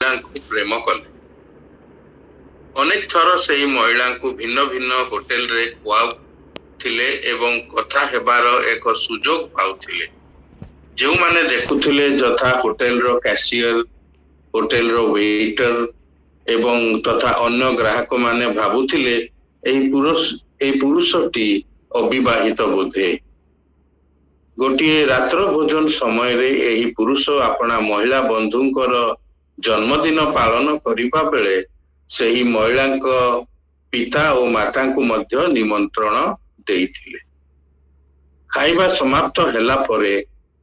ମହିଳାଙ୍କୁ ପ୍ରେମ କଲେ। ଅନେକ ଥର ସେହି ମହିଳାଙ୍କୁ ଭିନ୍ନ ଭିନ୍ନ ହୋଟେଲରେ ଖୁଆଉଥିଲେ ଏବଂ କଥା ହେବାର ଏକ ସୁଯୋଗ ପାଉଥିଲେ। ଯେଉଁମାନେ ଦେଖୁଥିଲେ ଯଥା ହୋଟେଲର କ୍ୟାସିୟର, ହୋଟେଲର ୱେଟର ଏବଂ ତଥା ଅନ୍ୟ ଗ୍ରାହକମାନେ ଭାବୁଥିଲେ ଏହି ପୁରୁଷଟି ଅବିବାହିତ ବୋଧେ। ଗୋଟିଏ ରାତ୍ର ଭୋଜନ ସମୟରେ ଏହି ପୁରୁଷ ଆପଣା ମହିଳା ବନ୍ଧୁଙ୍କର ଜନ୍ମଦିନ ପାଳନ କରିବା ବେଳେ ସେହି ମହିଳାଙ୍କ ପିତା ଓ ମାତାଙ୍କୁ ମଧ୍ୟ ନିମନ୍ତ୍ରଣ ଦେଇଥିଲେ। ଖାଇବା ସମାପ୍ତ ହେଲା ପରେ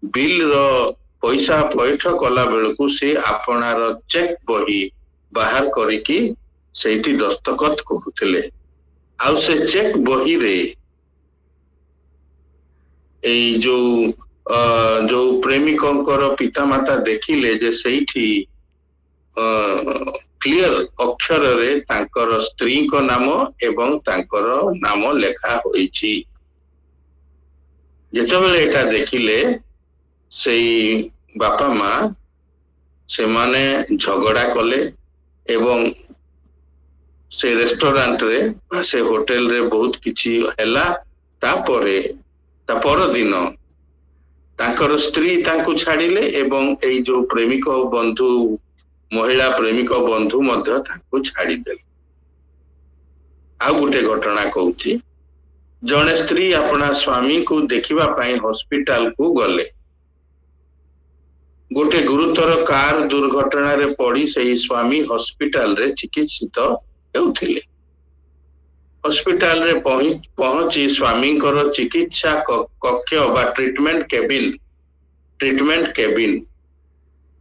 ବିଲର ପଇସା ପୈଠ କଲା ବେଳକୁ ସେ ଆପଣାର ଚେକ୍ ବହି ବାହାର କରିକି ସେଇଠି ଦସ୍ତଖତ କରୁଥିଲେ। ଆଉ ସେ ଚେକ୍ ବହିରେ ଏଇ ଯୋଉ ପ୍ରେମିକଙ୍କର ପିତାମାତା ଦେଖିଲେ ଯେ ସେଇଠି କ୍ଲିୟର ଅକ୍ଷରରେ ତାଙ୍କର ସ୍ତ୍ରୀଙ୍କ ନାମ ଏବଂ ତାଙ୍କର ନାମ ଲେଖା ହୋଇଛି। ଯେତେବେଳେ ଏଟା ଦେଖିଲେ ସେଇ ବାପା ମା ସେମାନେ ଝଗଡ଼ା କଲେ ଏବଂ ସେ ରେଷ୍ଟୁରାଣ୍ଟରେ ସେ ହୋଟେଲରେ ବହୁତ କିଛି ହେଲା। ତାପରେ ତା ପରଦିନ ତାଙ୍କର ସ୍ତ୍ରୀ ତାଙ୍କୁ ଛାଡ଼ିଲେ ଏବଂ ଏଇ ଯୋଉ ପ୍ରେମିକ ବନ୍ଧୁ ମହିଳା ପ୍ରେମିକ ବନ୍ଧୁ ମଧ୍ୟ ତାଙ୍କୁ ଛାଡ଼ିଦେଲେ। ଆଉ ଗୋଟେ ଘଟଣା କହୁଛି। ଜଣେ ସ୍ତ୍ରୀ ଆପଣା ସ୍ୱାମୀଙ୍କୁ ଦେଖିବା ପାଇଁ ହସ୍ପିଟାଲକୁ ଗଲେ। ଗୋଟେ ଗୁରୁତର କାର ଦୁର୍ଘଟଣାରେ ପଡ଼ି ସେହି ସ୍ୱାମୀ ହସ୍ପିଟାଲରେ ଚିକିତ୍ସିତ ହେଉଥିଲେ। ହସ୍ପିଟାଲରେ ପହଞ୍ଚି ସ୍ୱାମୀଙ୍କର ଚିକିତ୍ସା କକ୍ଷ ବା ଟ୍ରିଟମେଣ୍ଟ କେବିନ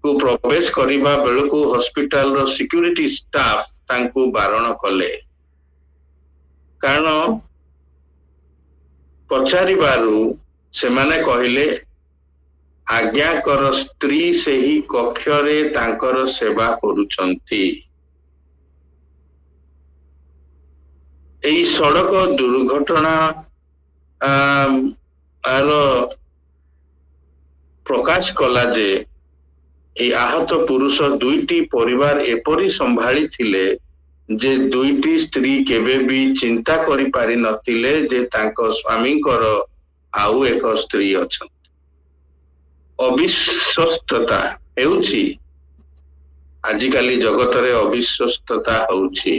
କୁ ପ୍ରବେଶ କରିବା ବେଳକୁ ହସ୍ପିଟାଲର ସିକ୍ୟୁରିଟି ଷ୍ଟାଫ ତାଙ୍କୁ ବାରଣ କଲେ। କାରଣ ପଚାରିବାରୁ ସେମାନେ କହିଲେ ଆଜ୍ଞାଙ୍କର ସ୍ତ୍ରୀ ସେହି କକ୍ଷରେ ତାଙ୍କର ସେବା କରୁଛନ୍ତି। ଏହି ସଡ଼କ ଦୁର୍ଘଟଣା ପ୍ରକାଶ କଲା ଯେ ଏହି ଆହତ ପୁରୁଷ ଦୁଇଟି ପରିବାର ଏପରି ସମ୍ଭାଳିଥିଲେ ଯେ ଦୁଇଟି ସ୍ତ୍ରୀ କେବେ ବି ଚିନ୍ତା କରିପାରି ନଥିଲେ ଯେ ତାଙ୍କ ସ୍ୱାମୀଙ୍କର ଆଉ ଏକ ସ୍ତ୍ରୀ ଅଛନ୍ତି। ଅବିଶ୍ୱସ୍ତତା ହେଉଛି ଆଜିକାଲି ଜଗତରେ ଅବିଶ୍ୱସ୍ତତା ହେଉଛି।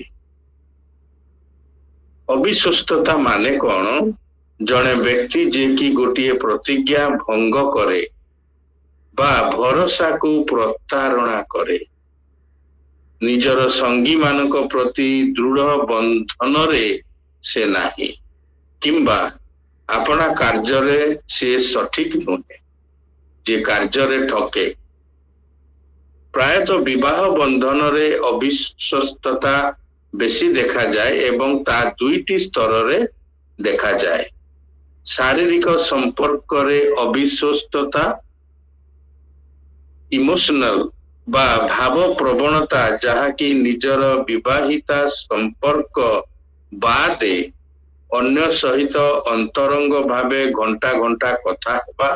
ଅବିଶ୍ୱସ୍ତତା ମାନେ କଣ? ଜଣେ ବ୍ୟକ୍ତି ଯିଏକି ଗୋଟିଏ ପ୍ରତିଜ୍ଞା ଭଙ୍ଗ କରେ ବା ଭରସାକୁ ପ୍ରତାରଣା କରେ, ନିଜର ସଙ୍ଗୀମାନଙ୍କ ପ୍ରତି ଦୃଢ଼ ବନ୍ଧନରେ ସେ ନାହିଁ କିମ୍ବା ଆପଣା କାର୍ଯ୍ୟରେ ସେ ସଠିକ ନୁହେଁ, ଯେ କାର୍ଯ୍ୟରେ ଠକେ। ପ୍ରାୟତଃ ବିବାହ ବନ୍ଧନରେ ଅବିଶ୍ୱସ୍ତତା ବେଶୀ ଦେଖାଯାଏ ଏବଂ ତା ଦୁଇଟି ସ୍ତରରେ ଦେଖାଯାଏ। ଶାରୀରିକ ସମ୍ପର୍କରେ ଅବିଶ୍ୱସ୍ତତା, ଇମୋସନାଲ ବା ଭାବ ପ୍ରବଣତା, ଯାହାକି ନିଜର ବିବାହିତା ସମ୍ପର୍କ ବାଦେ ଅନ୍ୟ ସହିତ ଅନ୍ତରଙ୍ଗ ଭାବେ ଘଣ୍ଟା ଘଣ୍ଟା କଥା ହେବା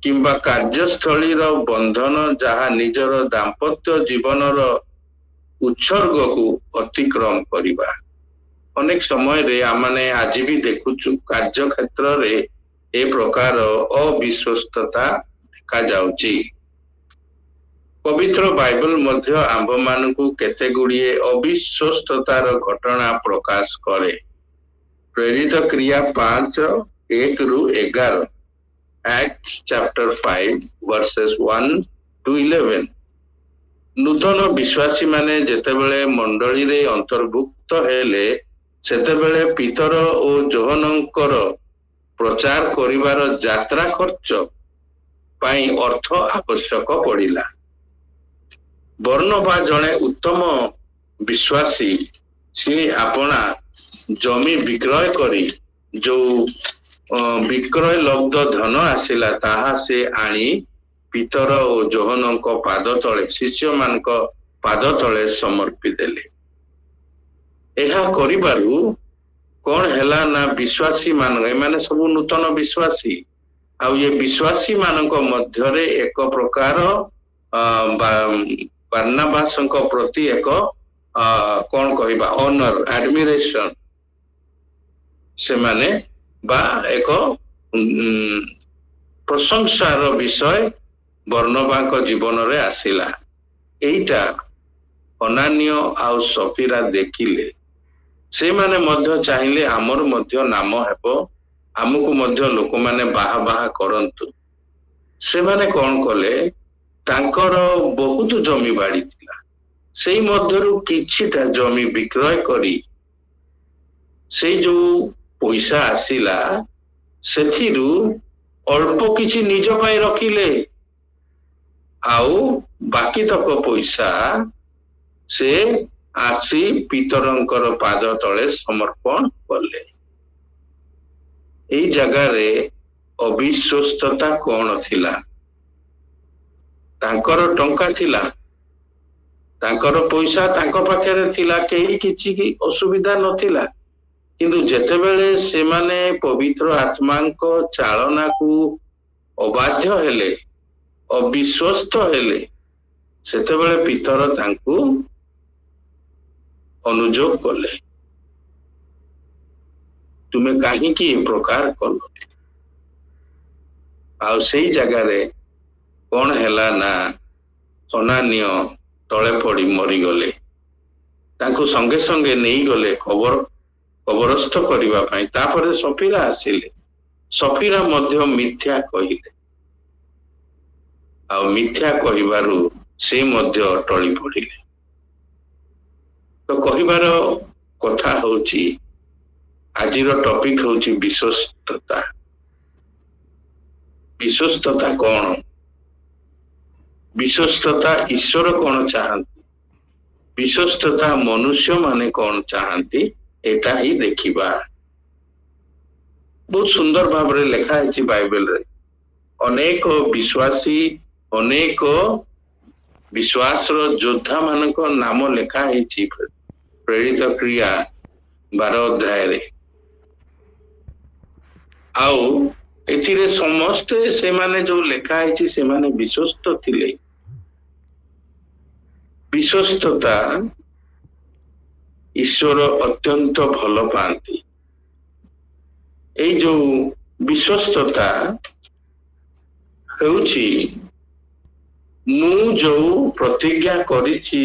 କିମ୍ବା କାର୍ଯ୍ୟସ୍ଥଳୀର ବନ୍ଧନ ଯାହା ନିଜର ଦାମ୍ପତ୍ୟ ଜୀବନର ଉତ୍ସର୍ଗକୁ ଅତିକ୍ରମ କରିବା। ଅନେକ ସମୟରେ ଆମେ ଆଜି ବି ଦେଖୁଛୁ କାର୍ଯ୍ୟକ୍ଷେତ୍ରରେ ଏ ପ୍ରକାର ଅବିଶ୍ୱସ୍ତତା ଦେଖାଯାଉଛି। ପବିତ୍ର ବାଇବଲ ମଧ୍ୟ ଆମ୍ଭମାନଙ୍କୁ କେତେ ଗୁଡ଼ିଏ ଅବିଶ୍ୱସ୍ତତାର ଘଟଣା ପ୍ରକାଶ କରେ। ପ୍ରେରିତ କ୍ରିୟା 5:1-11, Acts chapter 5 verses 1-11। ନୂତନ ବିଶ୍ୱାସୀମାନେ ଯେତେବେଳେ ମଣ୍ଡଳୀରେ ଅନ୍ତର୍ଭୁକ୍ତ ହେଲେ ସେତେବେଳେ ପିତର ଓ ଯୋହନଙ୍କର ପ୍ରଚାର କରିବାର ଯାତ୍ରା ଖର୍ଚ୍ଚ ପାଇଁ ଅର୍ଥ ଆବଶ୍ୟକ ପଡ଼ିଲା। ବର୍ଣ୍ଣବା ଜଣେ ଉତ୍ତମ ବିଶ୍ୱାସୀ, ସିଏ ଆପଣା ଜମି ବିକ୍ରୟ କରି ଯୋଉ ବିକ୍ରୟ ଲବ୍ଧ ଧନ ଆସିଲା ତାହା ସେ ଆଣି ପିତର ଓ ଯୋହନଙ୍କ ପାଦ ତଳେ, ଶିଷ୍ୟମାନଙ୍କ ପାଦ ତଳେ ସମର୍ପି ଦେଲେ। ଏହା କରିବାରୁ କଣ ହେଲା ନା ବିଶ୍ୱାସୀ ଏମାନେ ସବୁ ନୂତନ ବିଶ୍ୱାସୀ, ଆଉ ଏ ବିଶ୍ୱାସୀ ମାନଙ୍କ ମଧ୍ୟରେ ଏକ ପ୍ରକାର ବାର୍ଣ୍ଣାବାସଙ୍କ ପ୍ରତି ଏକ କଣ କହିବା ଅନର ଆଡମିରେସନ ସେମାନେ ବା ଏକ ପ୍ରଶଂସାର ବିଷୟ ବର୍ଣ୍ଣବାଙ୍କ ଜୀବନରେ ଆସିଲା। ଏଇଟା ଅନାନ୍ୟ ଆଉ ସଫିରା ଦେଖିଲେ ସେମାନେ ମଧ୍ୟ ଚାହିଁଲେ ଆମର ମଧ୍ୟ ନାମ ହେବ, ଆମକୁ ମଧ୍ୟ ଲୋକମାନେ ବାହା ବାହା କରନ୍ତୁ। ସେମାନେ କଣ କଲେ, ତାଙ୍କର ବହୁତ ଜମି ବାଡି ଥିଲା, ସେଇ ମଧ୍ୟରୁ କିଛିଟା ଜମି ବିକ୍ରୟ କରି ସେଇ ଯୋଉ ପଇସା ଆସିଲା ସେଥିରୁ ଅଳ୍ପ କିଛି ନିଜ ପାଇଁ ରଖିଲେ, ଆଉ ବାକି ତକ ପଇସା ସେ ଆସି ପିତରଙ୍କର ପାଦ ତଳେ ସମର୍ପଣ କଲେ। ଏଇ ଜାଗାରେ ଅବିଶ୍ୱସ୍ତତା କଣ ଥିଲା? ତାଙ୍କର ଟଙ୍କା ଥିଲା, ତାଙ୍କର ପଇସା ତାଙ୍କ ପାଖରେ ଥିଲା, କେହି କିଛି ଅସୁବିଧା ନଥିଲା। କିନ୍ତୁ ଯେତେବେଳେ ସେମାନେ ପବିତ୍ର ଆତ୍ମାଙ୍କ ଚାଳନାକୁ ଅବାଧ୍ୟ ହେଲେ, ଅବିଶ୍ୱସ୍ତ ହେଲେ, ସେତେବେଳେ ପିତର ତାଙ୍କୁ ଅନୁଯୋଗ କଲେ, ତୁମେ କାହିଁକି ଏ ପ୍ରକାର କଲ? ଆଉ ସେଇ ଜାଗାରେ କଣ ହେଲା ନା ଅନାନ୍ୟ ତଳେ ପଡି ମରିଗଲେ। ତାଙ୍କୁ ସଙ୍ଗେ ସଙ୍ଗେ ନେଇଗଲେ କବରସ୍ଥ କରିବା ପାଇଁ। ତାପରେ ସଫିରା ଆସିଲେ, ସଫିରା ମଧ୍ୟ ମିଥ୍ୟା କହିଲେ, ଆଉ ମିଥ୍ୟା କହିବାରୁ ସେ ମଧ୍ୟ ଟଳି ପଡିଲେ। ତ କହିବାର କଥା ହଉଛି, ଆଜିର ଟପିକ ହଉଛି ବିଶ୍ୱସ୍ତତା। ବିଶ୍ୱସ୍ତତା କଣ? ବିଶ୍ୱସ୍ତତା ଈଶ୍ୱର କଣ ଚାହାନ୍ତି, ବିଶ୍ୱସ୍ତତା ମନୁଷ୍ୟ ମାନେ କଣ ଚାହାନ୍ତି, ଏଟା ହିଁ ଦେଖିବା। ବହୁତ ସୁନ୍ଦର ଭାବରେ ଲେଖା ହେଇଛି ବାଇବେଲରେ। ଅନେକ ବିଶ୍ୱାସୀ, ଅନେକ ବିଶ୍ୱାସର ଯୋଦ୍ଧା ମାନଙ୍କ ନାମ ଲେଖା ହେଇଛି ପ୍ରେରିତ କ୍ରିୟା 12 ଅଧ୍ୟାୟରେ। ଆଉ ଏଥିରେ ସମସ୍ତେ ସେମାନେ ଯୋଉ ଲେଖା ହେଇଛି ସେମାନେ ବିଶ୍ୱସ୍ତ ଥିଲେ। ବିଶ୍ୱସ୍ତତା ଈଶ୍ୱର ଅତ୍ୟନ୍ତ ଭଲ ପାଆନ୍ତି। ଏଇ ଯୋଉ ବିଶ୍ୱସ୍ତତା ହେଉଛି, ମୁଁ ଯୋଉ ପ୍ରତିଜ୍ଞା କରିଛି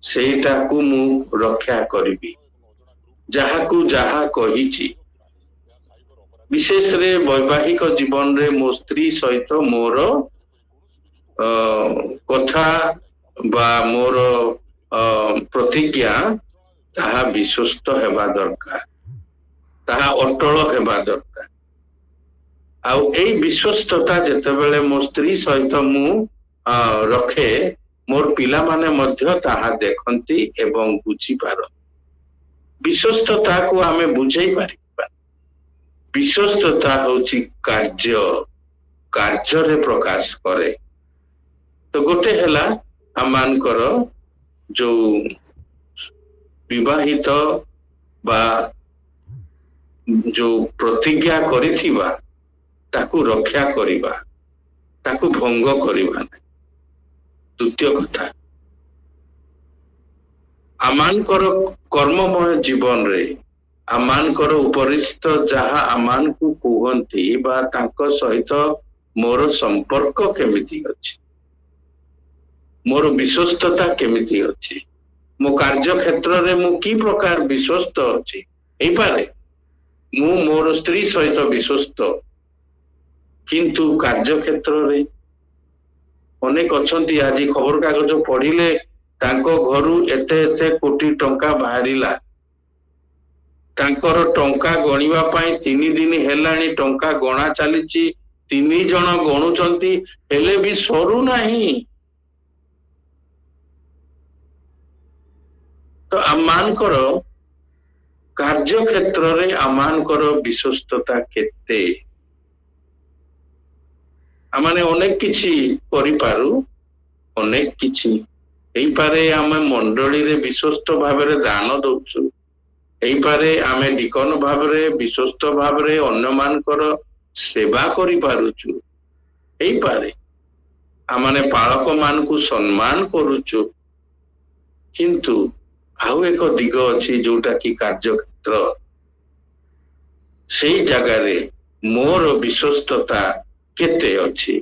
ସେଇଟାକୁ ମୁଁ ରକ୍ଷା କରିବି, ଯାହାକୁ ଯାହା କହିଛି। ବିଶେଷରେ ବୈବାହିକ ଜୀବନରେ ମୋ ସ୍ତ୍ରୀ ସହିତ ମୋର କଥା ବା ମୋର ପ୍ରତିଜ୍ଞା ତାହା ବିଶ୍ୱସ୍ତ ହେବା ଦରକାର, ତାହା ଅଟଳ ହେବା ଦରକାର। ଆଉ ଏଇ ବିଶ୍ୱସ୍ତତା ଯେତେବେଳେ ମୋ ସ୍ତ୍ରୀ ସହିତ ମୁଁ ରଖେ, ମୋର ପିଲାମାନେ ମଧ୍ୟ ତାହା ଦେଖନ୍ତି ଏବଂ ବୁଝିପାରନ୍ତି। ବିଶ୍ୱସ୍ତତାକୁ ଆମେ ବୁଝେଇ ପାରିବା। ବିଶ୍ୱସ୍ତତା ହଉଛି କାର୍ଯ୍ୟରେ ପ୍ରକାଶ କରେ। ତ ଗୋଟେ ହେଲା ଆମମାନଙ୍କର ଯୋଉ ବିବାହିତ ବା ଯୋଉ ପ୍ରତିଜ୍ଞା କରିଥିବା ତାକୁ ରକ୍ଷା କରିବା, ତାକୁ ଭଙ୍ଗ କରିବା ନାହିଁ। ଦ୍ୱିତୀୟ କଥା, ଆମମାନଙ୍କର କର୍ମମୟ ଜୀବନରେ ଆମମାନଙ୍କର ଉପରିସ୍ଥ ଯାହା ଆମମାନଙ୍କୁ କୁହନ୍ତି ବା ତାଙ୍କ ସହିତ ମୋର ସମ୍ପର୍କ କେମିତି ଅଛି, ମୋର ବିଶ୍ୱସ୍ତତା କେମିତି ଅଛି, ମୋ କାର୍ଯ୍ୟକ୍ଷେତ୍ରରେ ମୁଁ କି ପ୍ରକାର ବିଶ୍ୱସ୍ତ ଅଛି। ହେଇପାରେ ମୁଁ ମୋର ସ୍ତ୍ରୀ ସହିତ ବିଶ୍ୱସ୍ତ, କିନ୍ତୁ କାର୍ଯ୍ୟକ୍ଷେତ୍ରରେ ଅନେକ ଅଛନ୍ତି, ଆଜି ଖବରକାଗଜ ପଢିଲେ ତାଙ୍କ ଘରୁ ଏତେ ଏତେ କୋଟି ଟଙ୍କା ବାହାରିଲା, ତାଙ୍କର ଟଙ୍କା ଗଣିବା ପାଇଁ 3 ଦିନ ହେଲାଣି ଟଙ୍କା ଗଣା ଚାଲିଛି, 3 ଜଣ ଗଣୁଛନ୍ତି, ହେଲେ ବି ସରୁନାହିଁ। ତ ଆମମାନଙ୍କର କାର୍ଯ୍ୟକ୍ଷେତ୍ରରେ ଆମମାନଙ୍କର ବିଶ୍ୱସ୍ତତା କେତେ? ଆମେ ଅନେକ କିଛି କରିପାରୁ, ଅନେକ କିଛି ହେଇପାରେ। ଆମେ ମଣ୍ଡଳୀରେ ବିଶ୍ୱସ୍ତ ଭାବରେ ଦାନ ଦଉଛୁ, ହେଇପାରେ ଆମେ ଡିକନ ଭାବରେ ବିଶ୍ୱସ୍ତ ଭାବରେ ଅନ୍ୟମାନଙ୍କର ସେବା କରିପାରୁଛୁ, ହେଇପାରେ आमने पालक मान को सम्मान करुचु किंतु आउ एक दिग अच्छी जोटा कि कार्यक्षेत्र से जगार मोर विश्वस्तता केते अच्छी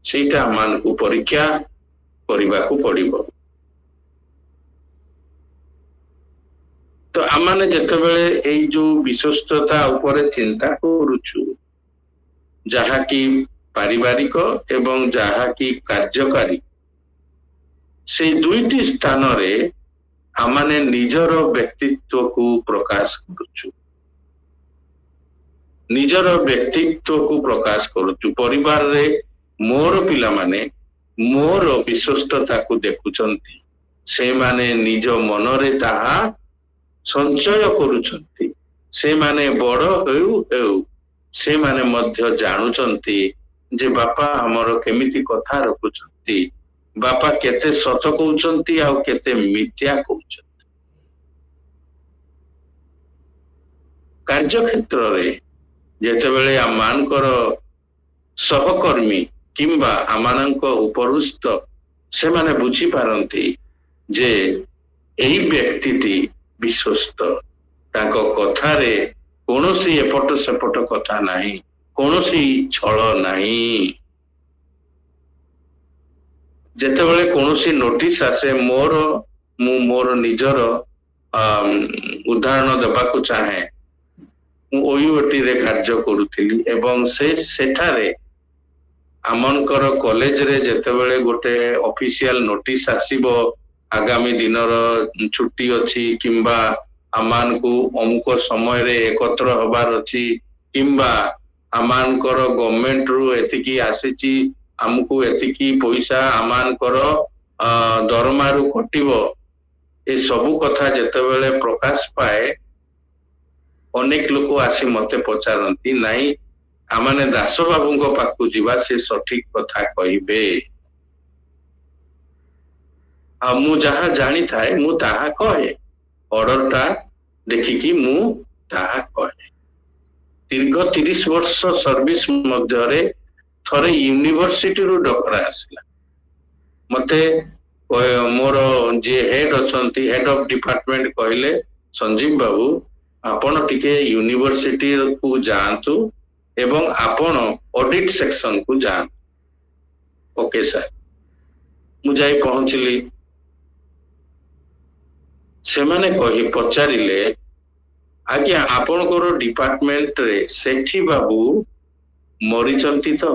सेटा मान को परीक्षा करने को पड़िबो। तो आमने जेतेबेले एई जो विश्वस्तता ऊपर चिंता करुचु जहा कि पारिवारिक एवं जहा कि कार्यकारी से दुईटी स्थान रे आमने निजर व्यक्तित्व को प्रकाश करुचु निजर व्यक्तित्व को प्रकाश करुचु परिवार रे मोर पिला माने मोर विश्वस्तता को देखुचंती से माने निज मन रे ताहा संचय करुचंती से माने बड़ हेउ से माने मध्य जानुचंती जे बापा हमर केमिति कथा रखुचंती बापा केते सत कहउचंती आ केते मिथ्या कहउचंती। कार्यक्षेत्र रे जेतेबेले आमानकर सहकर्मी किंबा आमानक उपरुष्ट से माने बुझी पारंती जे एई व्यक्तिटी विश्वस्त ताको कथारे कोनोसी एपट सेपट कथा नहीं कोनोसी छल नहीं। जेतेबेले कोनोसी नोटिस आसे मोर निजर उदाहरण देबाकू चाहे ओयूटी रे कार्य करुथिली एवं सेठारे आमनकर कॉलेज रे जेतेबेले गोटे ऑफिशियल नोटिस आसीबो आगामी दिनर छुट्टी अच्छी किंबा आमान को अमुक समय रे एकत्र हबार अच्छी किंबा आमानकर गवर्नमेंट रु एतिकी आसीची हमको एतिकी पैसा आमानकर दरमा रु कटिबो ए सबु कथा जेतेबेले प्रकाश पाए अनेक लोक आसी मते पचारंती नाही आमाने दास बाबूंको पाखु जीवा से सठिक कथा कहिबे मु जहा जानी थाए मु ताहा कहे ऑर्डरटा देखिकी मु ताहा कहे। दीर्घ 30 वर्ष सर्विस मध्यरे थरे यूनिवर्सिटी रु डकरा आसला मते मोर जे हेड अछंती हेड ऑफ डिपार्टमेंट कहले संजीव बाबू आपण टिके यूनिवर्सिटी को जांतु एवं आपण ऑडिट सेक्शन को जांतु। ओके सर मु जाई पहुंचली से माने कही पचारिले आज्ञा आपनकर डिपार्टमेंट रे सेठी बाबू मरीचंती तो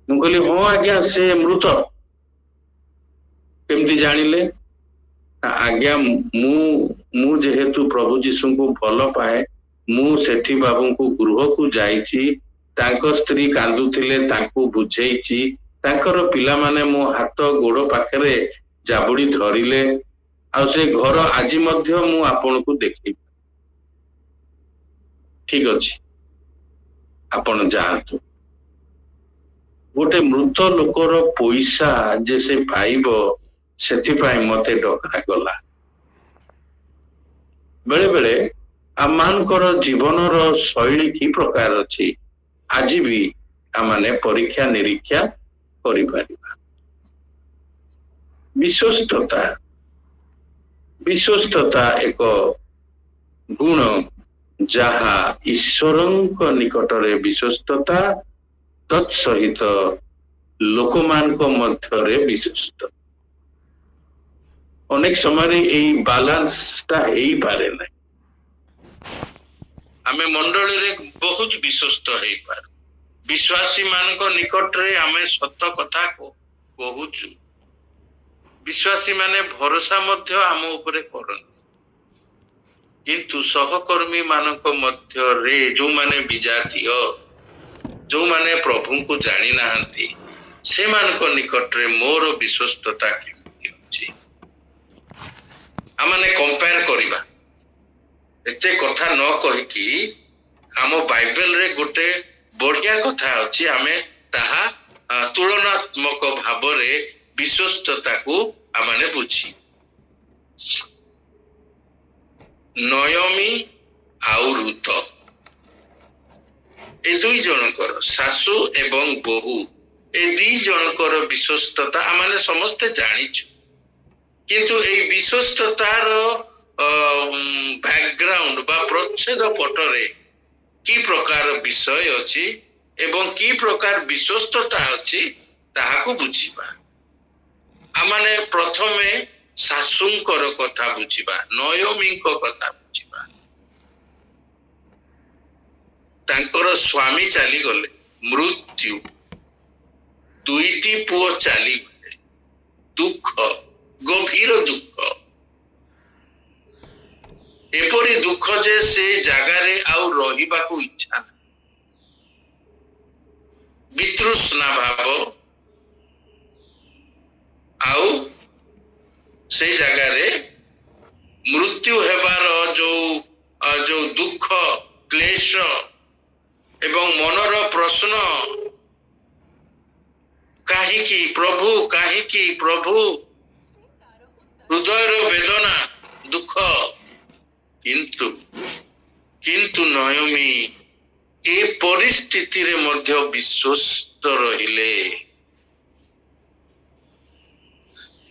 मु कहली हाँ आज्ञा से मृत केमती जानिले आज्ञा मु जेहेतु प्रभु जीशु को भल पाए मु सेठी बाबू को गृह को जाइची तांको स्त्री कांदुथिले तांको बुझेइची तांकर पिला माने मो हाथ गोड़ पाखरे जाबुड़ी धरिले आ से घर आज मध्य मु आपन को देखि ठीक अछि आपण जानतु गोटे मृत लोकर पैसा जे से पाइबो सेति पाई मते डकरा गला बेले बेले आमानकर जीवनर शैली की प्रकार अछि आज भी आमाने परीक्षा निरीक्षा करि पारिबा। विश्वस्तता एक गुण जहा ईश्वरंक निकटरे विश्वस्तता तत्सहित लोकमानक मध्यरे विश्वस्त अनेक समय यही बालांसटा हेई पारे ना आमे मंडली रे बहुत विश्वस्त हेई पार विश्वासी मानक निकट रे आमे सत्य कथा को कहूचु विश्वासी माने भरोसा मध्य आम उपरे करन किंतु सहकर्मी मानक मध्य रे जो माने विजातीय जो माने प्रभु को जानी नाहंती से मानक निकट रे मोर विश्वस्तता केमती अछि आमाने कंपेयर करिबा एते कथा न कहि कि आम बाइबल रे गोटे बढ़िया कथा अछि आमे ताहा तुलनात्मक भाव रे विश्वस्तता को आमाने बुझी नयमी आउ रुत ए दुई जनकर सासु एवं बहु ए दी जनकर विश्वस्तता आम समस्ते जानिछु किंतु ए विश्वस्ततार बैकग्राउंड बा प्रच्छेद पटरे की प्रकार विषय अछि एवं की प्रकार विश्वस्तता अछि ताहाकु बुझिबा आमाने प्रथमे शाशुंकर कथा बुझिबा नयोमीको कथा बुझिबा तांकर स्वामी चली गले मृत्यु दुईटी पुओ चली गले दुख गभीर दुख एपरी दुख जे से जगारे आउ रहिबाकू इच्छा ना वितृष्णा भाव आउ से जगारे मृत्यु हेबार जो दुख क्लेश एवं मनर प्रश्न काहीकि प्रभु हृदय वेदना दुख किंतु नयमी ए परिस्थिति रे मध्य विश्वस्त रहिले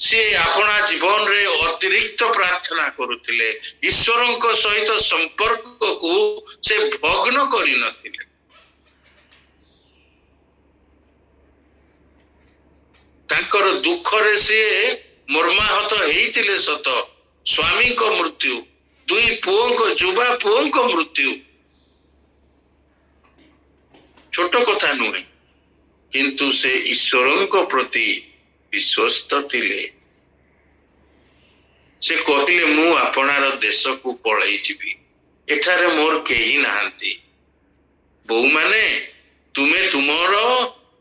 से अपना जीवन रे अतिरिक्त प्रार्थना करुथिले ईश्वरଙ୍କ सहित संपर्क को से भग्न करि नथिले तांकर दुख रे से मर्माहत हेइतिले सत स्वामी को मृत्यु दुई पुओं को जुबा पुओं को मृत्यु छोट कथा नुहे किंतु से ईश्वरଙ୍କ प्रति विश्वस्त थिले से कहिले मु आपणार देश को पळई जीवी एठारे मोर केही नाहंती बहु माने तुमे तुमर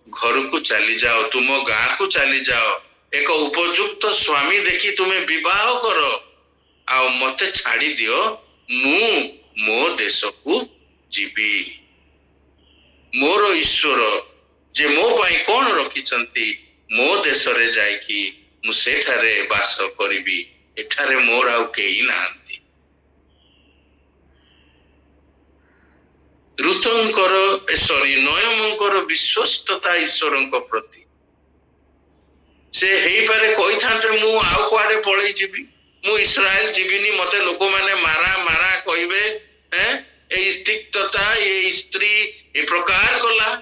घर को चली जाओ तुम गाँ को चली जाओ एक उपयुक्त स्वामी देखी तुम्हें विवाह कर आ मते छाड़ी दियो मु मो देश को जीवी मोर ईश्वर जे मो पाई कौन रखिछंती मो देश रे जाइकी मु सेठारे वास करिबी एठारे मोर आउ केही नाहंती ऋतंकर सॉरी नयमंकर विश्वस्तता ईश्वरଙ୍କ प्रति से हेई पारे कहि थांते मु आउ कुआडे पळई जीवी मु इस्राएल जीविनी मते लोक माने मारा मारा कहिबे हैं ए स्थितता ए स्त्री ए प्रकार कला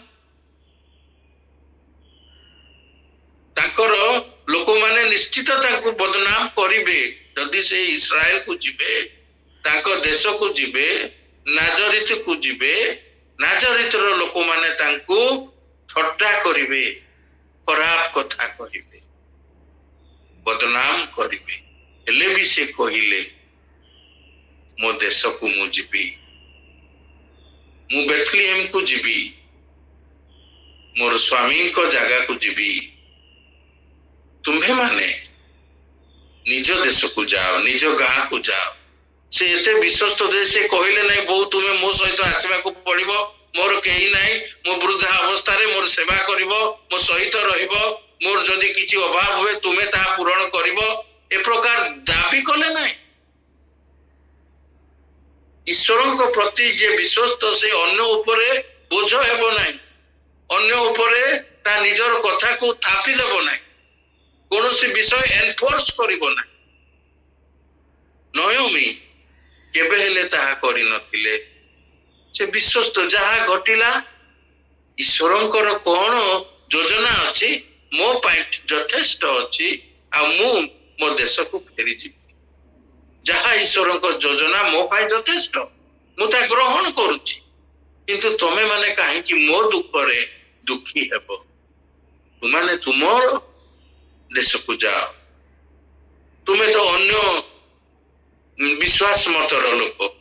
ताकर लोक माने निश्चित तांको बदनाम करिवे जदि से इस्राएल को जिबे तांको देश को जिबे नाजरित को जिबे नाजरित रो लोक माने तांको ठट्टा करिवे खराब कथा कहिबे बदनाम करिवे हेले भी से कहिले मो देश को मु जिबी मु बेथलेहेम को जीवी मोर स्वामी को जगह को जीवी तुम्हें माने निज देश को जाओ निज गाँ को जाओ से एते विश्वस्त दे से कहले नहीं बहु तुम्हें मो सहित आसवा को पड़िबो मोर केही नहीं मो वृद्धा अवस्था रे मोर सेवा करिवो मो सहित रहिबो मोर जदि किछि अभाव हुए तुम्हें ता पूरण करिवो ए प्रकार दाबी कले नहीं ईश्वरଙ୍କ प्रति जे विश्वस्त से अन्य उपरे बोझ हेबो नाही अन्य उपरे ता निजर कथा को थापी देबो नाही कोनोसी विषय एनफोर्स करिवो नाही नयोमी केबे हेले ताहा करि नथिले से विश्वस्त जहा घटिला ईश्वरଙ୍କର कोन योजना अछि मो पाई यथेष्ट अछि आ मु मो देश को फेरी जी जहा ईश्वर योजना मो पाई यथेष्ट मुता ग्रहण करुची किंतु तमे माने काहे कि मो दुख रे दुखी हेबो तुमाने तुमर देश को जाओ तुमे तो अन्य विश्वास मतर लोक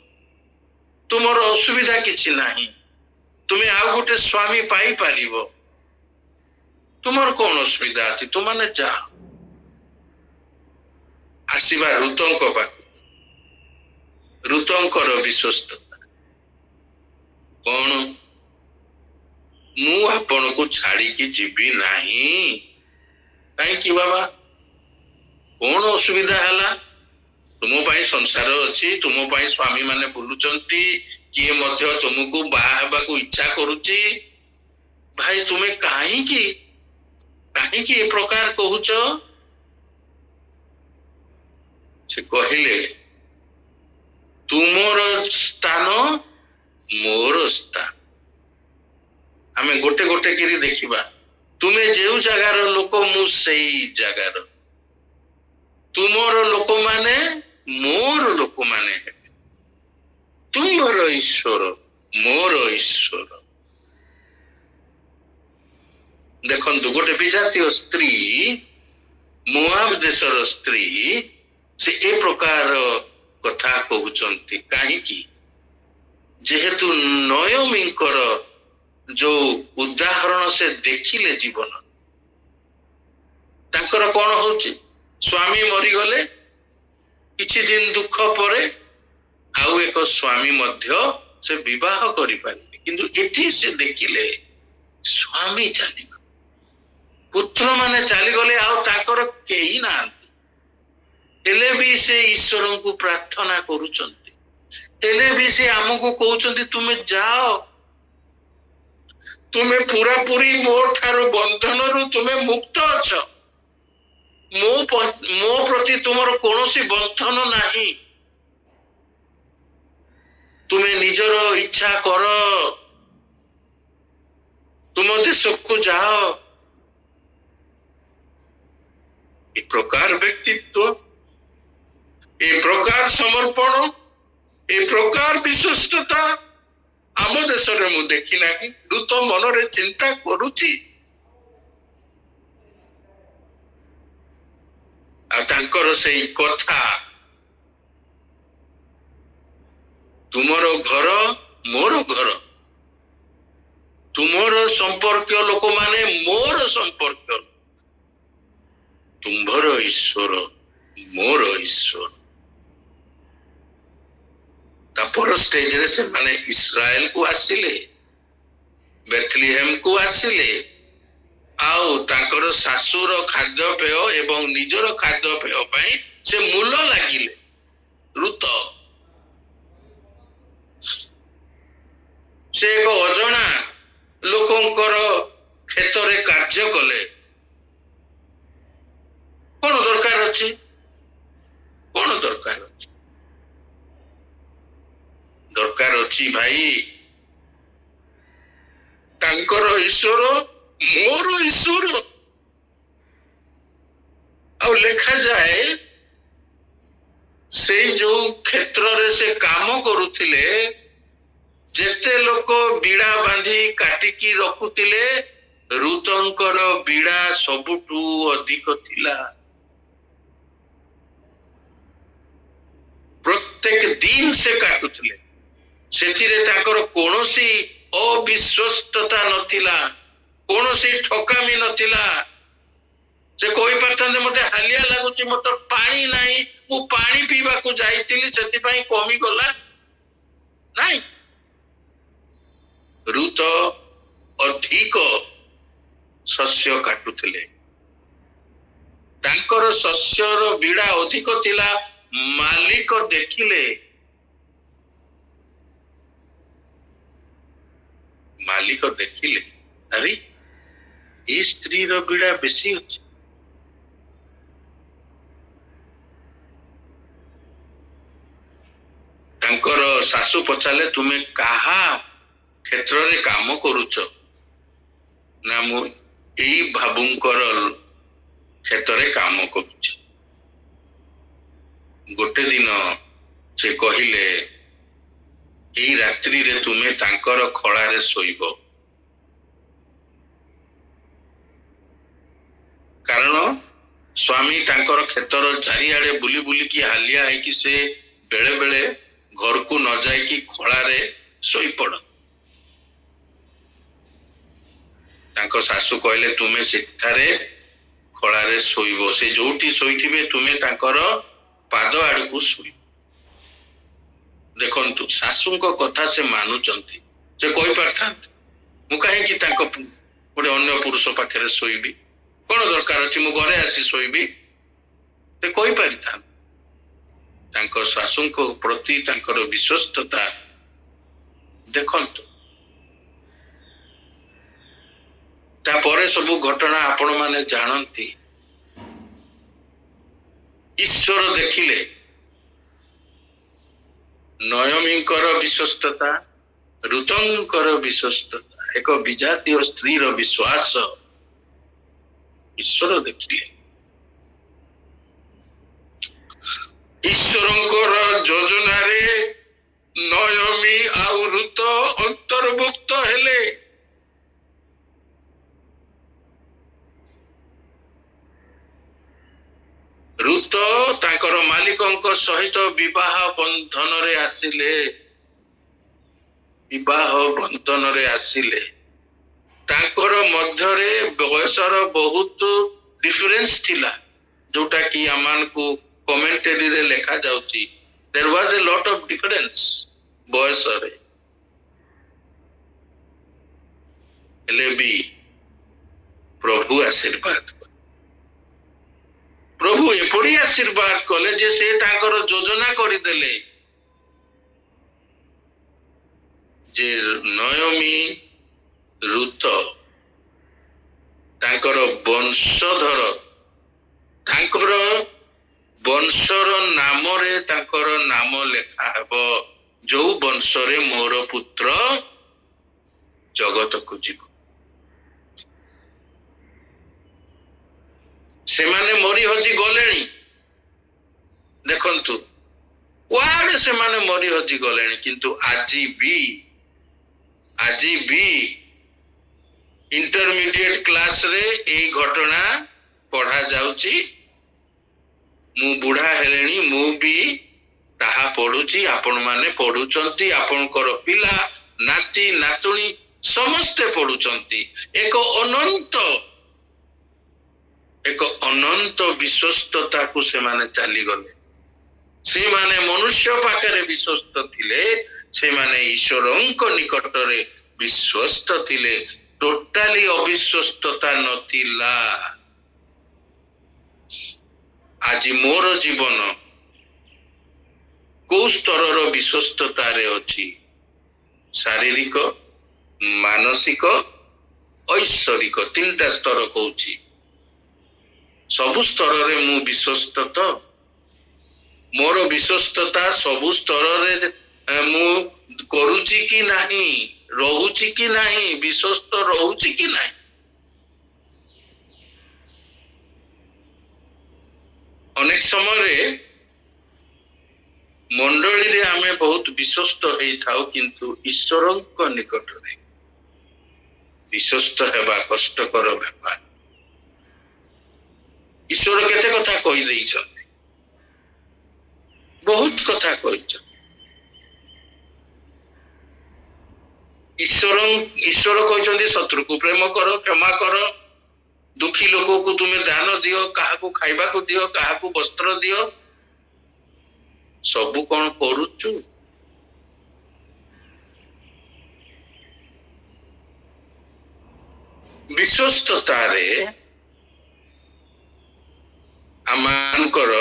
तुमर असुविधा किछि नाही तुमे आउ गोटे स्वामी पाई पारिबो तुमर कोन असुविधा अछि तुमाने जाओ आसीबा ऋतंक पाख ऋतंकर विश्वस्तता कौन मु आपण को छाड़ी की जीवी नहीं कहीं बाबा कौन असुविधा हला तुम पाई संसार अच्छी तुम पाई स्वामी माने बुलुचंती किए मध्य तुमको बाहा हेबाकू इच्छा करुची भाई तुम्हें कहीं की କାହିଁକି ଏ ପ୍ରକାର କହୁଛ? ସେ କହିଲେ ତୁମର ସ୍ଥାନ ମୋର ସ୍ଥାନ। ଆମେ ଗୋଟେ ଗୋଟେ କରି ଦେଖିବା। ତୁମେ ଯେଉଁ ଜାଗାର ଲୋକ ମୁଁ ସେଇ ଜାଗାର, ତୁମର ଲୋକମାନେ ମୋର ଲୋକମାନେ ହେବେ, ତୁମର ଈଶ୍ୱର ମୋର ଈଶ୍ୱର। ଦେଖନ୍ତୁ, ଗୋଟେ ବିଜାତୀୟ ସ୍ତ୍ରୀ, ମୋଆବ ଦେଶର ସ୍ତ୍ରୀ, ସେ ଏ ପ୍ରକାର କଥା କହୁଛନ୍ତି। କାହିଁକି? ଯେହେତୁ ନୟୋମୀଙ୍କର ଯୋଉ ଉଦାହରଣ ସେ ଦେଖିଲେ ଜୀବନ, ତାଙ୍କର କଣ ହଉଛି? ସ୍ୱାମୀ ମରିଗଲେ, କିଛି ଦିନ ଦୁଃଖ ପରେ ଆଉ ଏକ ସ୍ୱାମୀ ମଧ୍ୟ ସେ ବିବାହ କରିପାରିବେ। କିନ୍ତୁ ଏଠି ସେ ଦେଖିଲେ ସ୍ୱାମୀ ଚାଲିଗଲେ, ପୁତ୍ର ମାନେ ଚାଲିଗଲେ, ଆଉ ତାଙ୍କର କେହି ନାହାନ୍ତି। ହେଲେ ବି ସେ ଈଶ୍ୱରଙ୍କୁ ପ୍ରାର୍ଥନା କରୁଛନ୍ତି। ହେଲେ ବି ସେ ଆମକୁ କହୁଛନ୍ତି ତୁମେ ଯାଅ, ତୁମେ ପୁରାପୁରି ମୋ ଠାରୁ ବନ୍ଧନରୁ ତୁମେ ମୁକ୍ତ ଅଛ। ମୋ ପ୍ରତି ତୁମର କୌଣସି ବନ୍ଧନ ନାହିଁ। ତୁମେ ନିଜର ଇଚ୍ଛା କର, ତୁମ ଦେଶକୁ ଯାଅ। ଏ ପ୍ରକାର ବ୍ୟକ୍ତିତ୍ୱ, ଏ ପ୍ରକାର ସମର୍ପଣ, ଏ ପ୍ରକାର ବିଶ୍ୱସ୍ତତା ଆମ ଦେଶରେ ମୁଁ ଦେଖି ନାହିଁ। ଦୂତ ମନରେ ଚିନ୍ତା କରୁଛି, ଆଉ ତାଙ୍କର ସେଇ କଥା, ତୁମର ଘର ମୋର ଘର, ତୁମର ସମ୍ପର୍କୀୟ ଲୋକମାନେ ମୋର ସମ୍ପର୍କୀୟ, ତୁମ୍ଭର ଈଶ୍ୱର ମୋର ଈଶ୍ୱର। ତାପର ଷ୍ଟେଜରେ ସେମାନେ ଇସ୍ରାଏଲ କୁ ଆସିଲେ, ବେଥଲିହେମ କୁ ଆସିଲେ, ଆଉ ତାଙ୍କର ଶାଶୁର ଖାଦ୍ୟପେୟ ଏବଂ ନିଜର ଖାଦ୍ୟପେୟ ପାଇଁ ସେ ମୂଲ ଲାଗିଲେ। ଋତ ସେ ଏକ ଅଜଣା ଲୋକଙ୍କର କ୍ଷେତରେ କାର୍ଯ୍ୟ କଲେ। କଣ ଦରକାର ଅଛି? କଣ ଦରକାର ଅଛି? ଦରକାର ଅଛି ଭାଇ, ତାଙ୍କର ଈଶ୍ୱର ମୋର ଈଶ୍ୱର। ଆଉ ଲେଖାଯାଏ, ସେଇ ଯୋଉ କ୍ଷେତ୍ରରେ ସେ କାମ କରୁଥିଲେ, ଯେତେ ଲୋକ ବିଡ଼ା ବାନ୍ଧି କାଟିକି ରଖୁଥିଲେ, ଋତଙ୍କର ବିଡ଼ା ସବୁଠୁ ଅଧିକ ଥିଲା। ପ୍ରତ୍ୟେକ ଦିନ ସେ କାଟୁଥିଲେ। ସେଥିରେ ତାଙ୍କର କୌଣସି ଅବିଶ୍ୱସ୍ତତା ନଥିଲା, କୌଣସି ଠକାମି ନଥିଲା। ସେ କହିପାରିଥାନ୍ତେ ମତେ ହାଲିଆ ଲାଗୁଛି, ମତେ ପାଣି ନାହିଁ, ମୁଁ ପାଣି ପିଇବାକୁ ଯାଇଥିଲି ସେଥିପାଇଁ କମିଗଲା। ନାଇଁ, ଋତ ଅଧିକ ଶସ୍ୟ କାଟୁଥିଲେ, ତାଙ୍କର ଶସ୍ୟର ବିଡ଼ା ଅଧିକ ଥିଲା। ମାଲିକ ଦେଖିଲେ, ମାଲିକ ଦେଖିଲେ, ଆରେ ଏ ସ୍ତ୍ରୀର ବିଡ଼ା ବେଶୀ ଅଛି। ତାଙ୍କର ଶାଶୁ ପଚାରିଲେ, ତୁମେ କାହା କ୍ଷେତ୍ରରେ କାମ କରୁଛ? ନା, ମୁଁ ଏଇ ଭାବୁଙ୍କର କ୍ଷେତ୍ରରେ କାମ କରୁଛି। ଗୋଟେ ଦିନ ସେ କହିଲେ, ଏଇ ରାତ୍ରିରେ ତୁମେ ତାଙ୍କର ଖଳାରେ ଶୋଇବ, କାରଣ ସ୍ୱାମୀ ତାଙ୍କର କ୍ଷେତ୍ର ଚାରିଆଡେ ବୁଲି ବୁଲିକି ହାଲିଆ ହେଇକି ସେ ବେଳେ ବେଳେ ଘରକୁ ନ ଯାଇକି ଖଳାରେ ଶୋଇପଡ। ତାଙ୍କ ଶାଶୁ କହିଲେ, ତୁମେ ସେଠାରେ ଖଳାରେ ଶୋଇବ, ସେ ଯୋଉଠି ଶୋଇଥିବେ ତୁମେ ତାଙ୍କର ପାଦ ଆଡକୁ ଶୋଇବ। ଦେଖନ୍ତୁ, ଶାଶୁଙ୍କ କଥା ସେ ମାନୁଛନ୍ତି। ସେ କହିପାରିଥାନ୍ତେ, ମୁଁ କାହିଁକି ତାଙ୍କ ଗୋଟେ ଅନ୍ୟ ପୁରୁଷ ପାଖରେ ଶୋଇବି, କଣ ଦରକାର ଅଛି, ମୁଁ ଘରେ ଆସି ଶୋଇବି। ସେ କହିପାରିଥାନ୍ତେ। ତାଙ୍କ ଶାଶୁଙ୍କ ପ୍ରତି ତାଙ୍କର ବିଶ୍ୱସ୍ତତା ଦେଖନ୍ତୁ। तापरे सबु घटना आपण माने जानती ईश्वर देखिले नयमींकर विश्वस्तता ऋतंकर विश्वस्तता एक विजातीय स्त्री विश्वास ईश्वर देखिले ईश्वरंकर योजना रे नयमी आउ ऋत अंतर्भुक्त हेले ऋत तांकर मालिकंक सहित विवाह बंधन रे आसिले विवाह बंधन रे आसिले तांकर मध्यरे बयसर बहुत डिफरेंस थिला जोटा कि आमान को कमेंटरी रे लिखा जाउची there was a lot of difference बयस रे हेले भी प्रभु आशीर्वाद प्रभु एपरी आशीर्वाद कले जे से तांकर योजना करि देले जे नयमी ऋत तांकर वंशधर तांकर वंशर नाम रे तांकर नाम लेखा हबो जो वंश रे मोर पुत्र जगत को जीव से माने मरी हजी गलेनी देखंतु वाडे से माने मरी हजी गलेनी किंतु आजी भी इंटरमीडिएट क्लास रे ए घटना पढ़ा जाउची मु बुढ़ा हेलेनी मु भी ताहा पढ़ुची आपण माने पढ़ुचंती आपनकर पिला नाती नातुणी समस्ते पढ़ुचंती एक अनंत विश्वस्तता को से माने चली गले से माने मनुष्य पाखरे विश्वस्त थिले से माने ईश्वरंक निकट रे विश्वस्त थिले टोटाली अविश्वस्तता नथिला आज मोर जीवन को स्तर विश्वस्तता रे अछि शारीरिक मानसिक ऐश्वरिक तीनटा स्तर कहूची सबु स्तर रे मु विश्वस्त तो मोर विश्वस्तता सबु स्तर रे मु करूची कि नाही रहूची कि नाही विश्वस्त रहूची कि नाही अनेक समय रे मंडली रे आमे बहुत विश्वस्त हेई थाउ किंतु ईश्वरंक निकट रे विश्वस्त हेबा कष्टकर व्यापार ईश्वर केते कथा कहि दैछन्ते बहुत कथा कहिछ ईश्वर कहते शत्रु को प्रेम करो क्षमा करो दुखी लोक को तुम्हें दान दियो कहा को खाइबा को दियो कहा को वस्त्र दियो सबु कौन करुचु विश्वस्तता रे आमानकर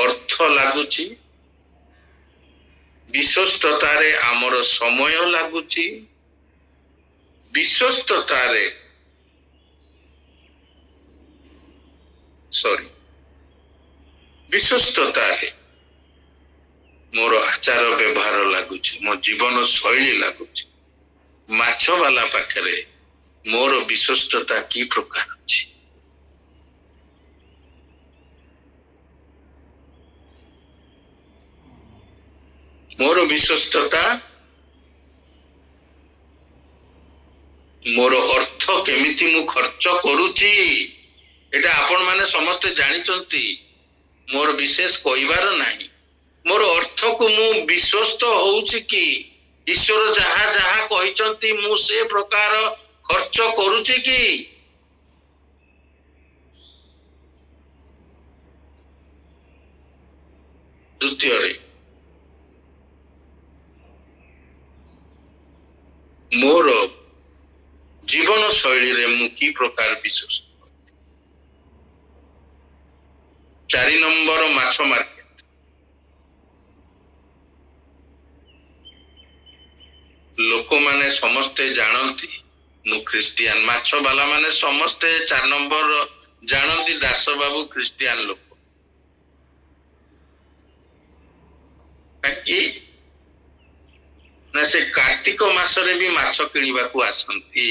अर्थ लागुची विश्वस्तता रे आमर समय लागुची विश्वस्तता रे विश्वस्तता रे मोर आचार व्यवहार लागुची मो जीवन शैली लागुची माछ वाला पाखरे मोर विश्वस्तता की प्रकार अछि मोर विश्वस्तता मोर अर्थ केमिति मु खर्च करूची एटा आपण माने समस्त जानिचंती मोर विशेष कहिबार नाही मोर अर्थ को मु विश्वस्त होउची कि ईश्वर जहा जहा कहिचंती मु से प्रकार खर्च करूची कि द्वितीय रे मोर जीवन शैली रे मु की प्रकार विश्वस्त 4 नंबर माछ मार्केट लोक माने समस्ते जानती मु ख्रिस्टियान माछ बाला माने समस्ते 4 नंबर जानती दास बाबू ख्रिस्टियान लोक कि ना से कार्तिक मासरे भी माछ किनिबा को आसंती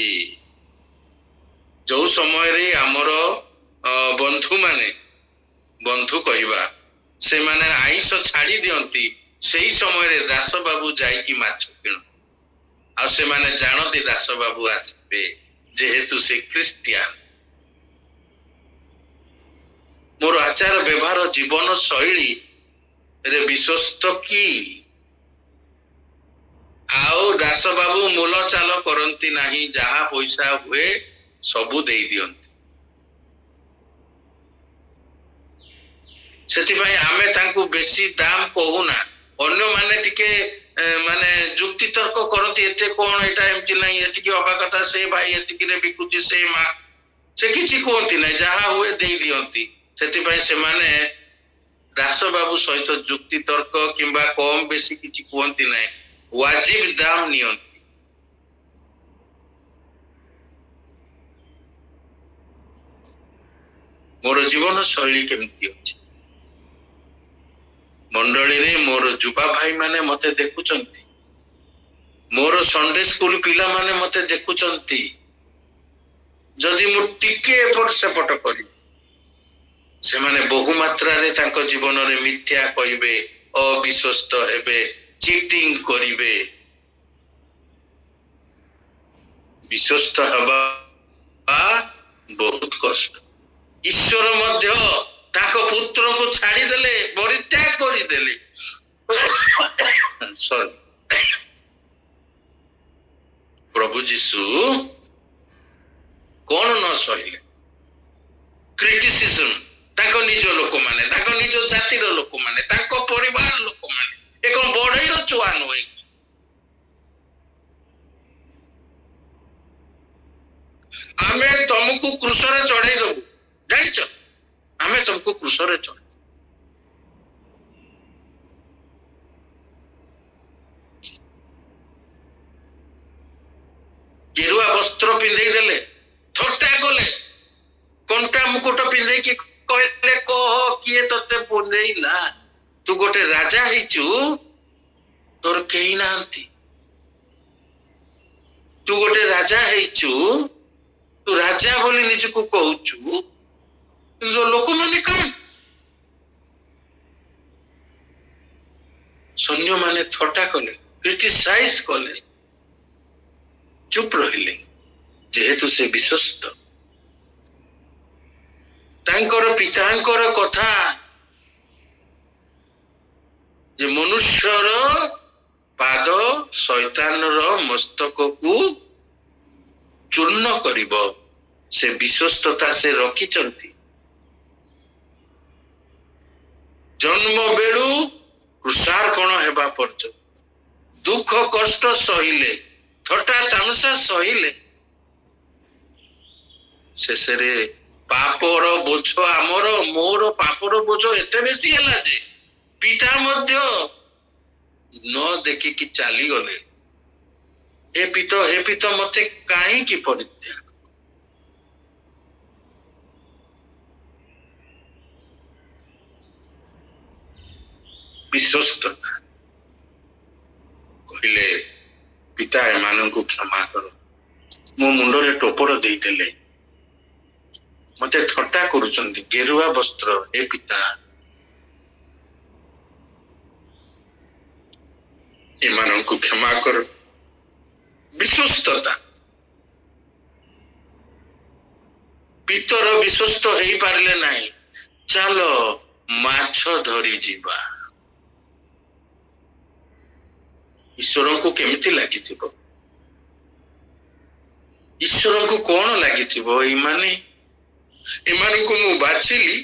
जो समय रे हमर बंधु माने बंधु कहवा से माने आईस छाड़ी दियंती सेही समय रे दास बाबू जाई कि माछ किण आ से माने जानती दास बाबू आसबे जेहेतु से ख्रिस्टियान मोर आचार व्यवहार जीवन शैली रे विश्वस्त की आओ दास बाबू मूल चाल करती नहीं जहा पैसा हुए सबू दे दियंती सेतिभाई आमे तांकु बेसी दाम कहूना अन्य माने टिके माने जुक्ति तर्क करती एते कोन एटा एमति नहीं एतिकी हबा कथा से भाई एतिकी रे बिकुची से मा से किछि कोंती नहीं जहा हुए दे दियंती सेतिभाई से माने दास बाबू सहित जुक्ति तर्क किंबा कम बेसी किछि कोंती नहीं वाजिब दाम नियंती मोर जीवन शैली केमती अछि मंडली रे मोर युवा भाई माने मते देखुचंती मोर संडे स्कूल पिला माने मते देखुचंती जदि मु टिके एपट सेपट करी से माने बहु मात्रा रे तांको जीवन रे मिथ्या कहिबे अविश्वस्त हेबे चीटिंग करिवे विश्वस्त हवा बहुत कष्ट ईश्वर मध्य ताको पुत्र को छाड़ी देले परित्याग करी देले सॉरी प्रभु जीशु कौन न सहिले क्रिटिसिज्म ताको निज लोक माने ताको निज जातिर लोक माने ताको परिवार लोक माने एक बड़ईर चुआ नुहे आमे तुमको क्रूसरे चढ़ाई दबु जानिच आमे तुमको क्रूसरे चढ़ गेरुआ वस्त्र पिंधे देले थट्टा कले कंटा मुकुट पिंधे कि कहले कह किए तते पुंदेइला तू गोटे राजा हिचु तोर केही नांती तू गोटे राजा हिचु तू राजा बोली निजको कहूचु लोक माने कौन सैन्य माने थट्टा कले क्रिटिसाइज कले चुप रहिले जेहेतु से विश्वस्त तांकर पितांकर कथा जे मनुष्यर पाद शैतानर मस्तक को चूर्ण करिब से विश्वस्तता से रखिचंती जन्म बेलू कृषार्पण हेबा पर्यंत दुख कष्ट सहिले थट्टा तामसा सहिले शेषरे पापर बोझ आमर मोर पापर बोझ एते बेसी हला जे पिता मध्य न देखि कि चाली गले हे पित मते काहे कि परित्याग विश्वस्तता कहले पिता एमान को क्षमा करो मो मुंडरे टोपर देले मते थट्टा करुचंदी गेरुआ वस्त्र हे पिता एमान को क्षमा कर विश्वस्तता पितर विश्वस्त हेई पारले नाही चलो माछ धरी जीवा ईश्वर को केमिति लगी ईश्वर को कौन लगी एमान को मु बाछिली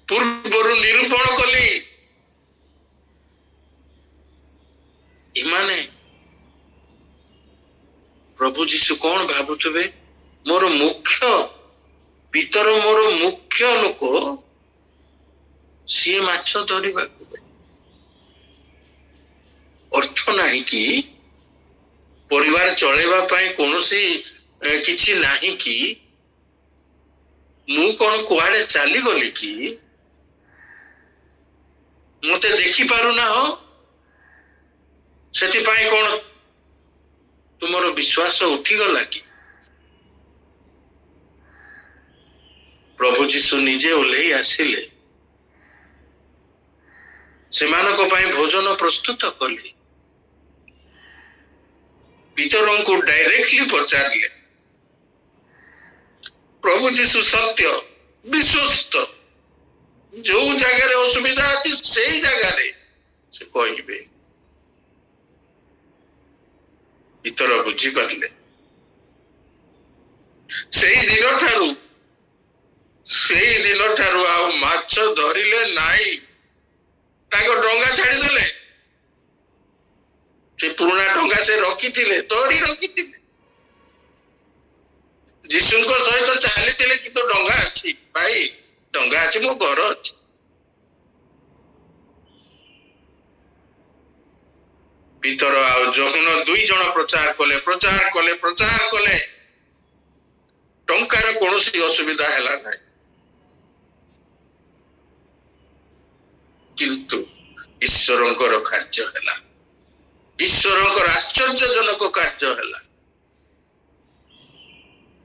पूर्वर निरूपण कली इमाने प्रभु जीशु कौन भावुवे मोर मुख्य पितर मोर मुख्य लोक सी माछ धरवा अर्थ नहीं कि परिवार चलेबा पाई कोनोसी किछि नाही कि मु कोन कुआडे चाली गली कि मते देखि पारु ना हो सेति पाई कोन तुमरो विश्वास उठी गला कि प्रभु जीशु निजे ओल्हेई आसिले सेमानको पाई भोजन प्रस्तुत कले पितरों को डायरेक्टली पचारिले प्रभु जीशु सत्य विश्वस्त जो जगह असुविधा अच्छी से जगह से कहे पितर बुझी पारे से दिन ठारू आ माछ धरिले नाई डंगा छाड़ीदेले से पुराना डंगा से रखी धरी रखी जीशु सहित चली कि तो डंगा अच्छी भाई डंगा अच्छी मो घर अच्छी पितर आ जहुन दुई जन प्रचार कले टंकार कौन असुविधा है ना किंतु ईश्वर कार्य है ईश्वर आश्चर्यजनक कार्य है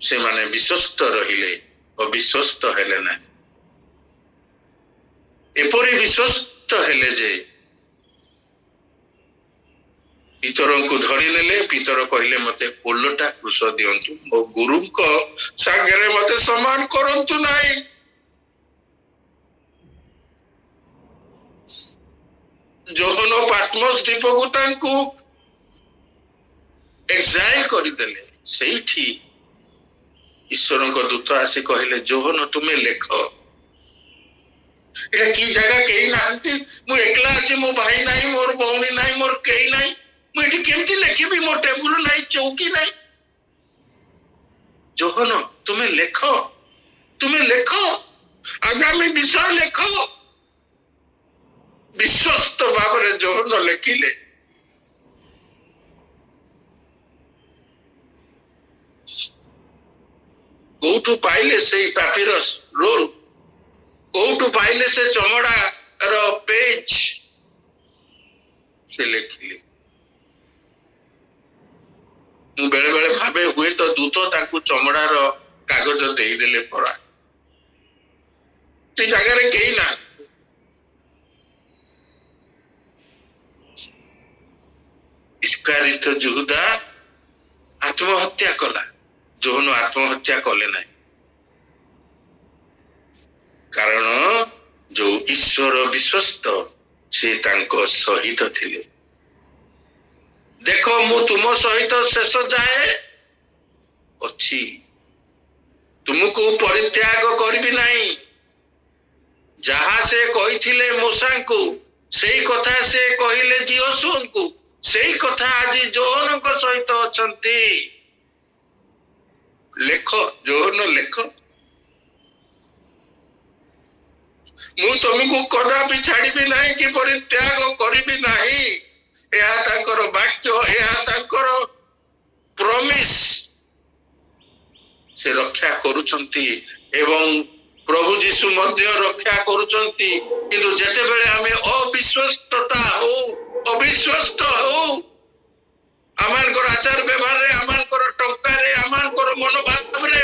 से माने विश्वस्त रहिले अविश्वस्त हेले ना एपरी विश्वस्त हेले जे पितरों को धरी नेले पितर कहले मते ओलटा कृष दियंतु मो गुरु को संगे मते समान करंतु नाही जोहन पाटमोस द्वीप को तांकु एक्साइल करि देले सेठी ईश्वर को दूत आसी कहले जोहन तुम्हें लेख एटा की जगह कहीं नांती मु एकला अछि मो भाई नाही मोर भौणी नाही मोर केही नाही मु एठी केमती लेखिबी मो टेबुल नाही चौकी नाही जोहन तुम्हें लेख आगामी विषय लेख विश्वस्त भाव जोहन लेखिले कौटू पाइले से पैपिरस रोल कौटू पाइले से चमड़ा रो पेज से लिखिले मु बेले बेले भावे हुए तो दूत ताकू चमड़ा रो कागज दे देले परा ते जगह रे केही ना इस्कारित यहूदा आत्महत्या कला जोहन आत्महत्या कले ना कारण जो ईश्वर विश्वस्त से तांको सहित थिले देखो मु तुम सहित शेष जाए अच्छी तुमको परित्याग करिबी नहीं जहा से कही मूसा को सही कथा से कहले जियोशुआ को सही कथा आज जोहन सहित अछंती लेख जोहन लेख मु तुमको कदापि छाड़बी नहीं कि परित्याग करिबी नहीं यह तांकर वाक्य यह तांकर प्रॉमिस से रक्षा करुचंती एवं प्रभु जीशु मध्य रक्षा करुचंती किंतु जेते बेले हमें अविश्वस्तता हो अविश्वस्त हो आमानकर आचार व्यवहार रे आमानकर टंका रे आमानकर मनोभाव रे